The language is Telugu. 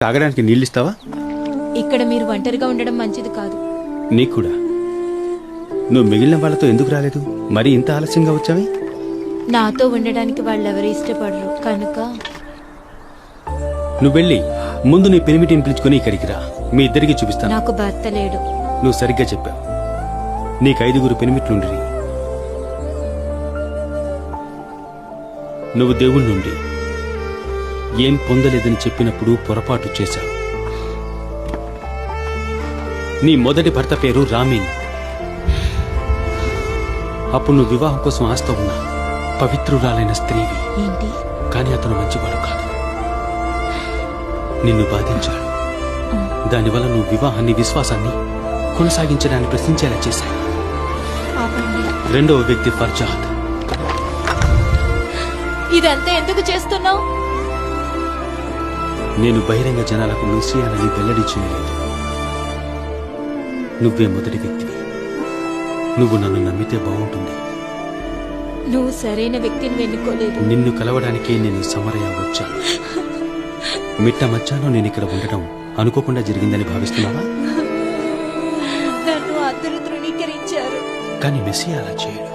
తాగడానికి నీళ్ళిస్తావా? ఇక్కడ మీరు ఒంటరిగా ఉండడం మంచిది కాదు. నీకు కూడా. నువ్వు మిగిలిన వాళ్ళతో ఎందుకు రాలేదు? మరి ఇంత ఆలస్యంగా వచ్చావి? నాతో ఉండడానికి వాళ్ళెవరు ఇష్టపడరు కనుక. నువ్వు వెళ్ళి ముందు నీ పెనిమిటిని పిలుచుకుని ఇక్కడికి రా, మీ ఇద్దరికి చూపిస్తాను. నాకు భర్త లేడు. నువ్వు సరిగ్గా చెప్పావు. నీకు 5 పెనిమిట్లుండిరి. నువ్వు దేవుడి నుండి ఏం పొందలేదని చెప్పినప్పుడు పొరపాటు చేశావు. నీ మొదటి భర్త పేరు రామీన్. అప్పుడు నువ్వు వివాహం కోసం ఆస్తో ఉన్నా పవిత్రురాలైన స్త్రీవి. ఏంటి? కానీ అతను మంచివాడు కాదు. నిన్ను బాధించాడు. దానివల్ల నువ్వు వివాహాన్ని, విశ్వాసాన్ని కొనసాగించడాన్ని ప్రశ్నించేలా చేశావు. రెండవ వ్యక్తి ఫర్జాద్. ఇదంతా ఎందుకు చేస్తున్నావు? నేను బహిరంగ జనాలకు మెస్సియానని వెల్లడి చేయలేదు. నువ్వే మొదటి వ్యక్తివి. నువ్వు నన్ను నమ్మితే బాగుంటుంది. నువ్వు సరైన వ్యక్తిని ఎన్నుకోలేదు. నిన్ను కలవడానికే నేను సమరయ వచ్చాను. మిట్ట మధ్యాహ్నం నేను ఇక్కడ ఉండటం అనుకోకుండా జరిగిందని భావిస్తున్నావా? నన్ను అందరూ తృణీకరించారు. కానీ మెస్సియా అలా చేయడు.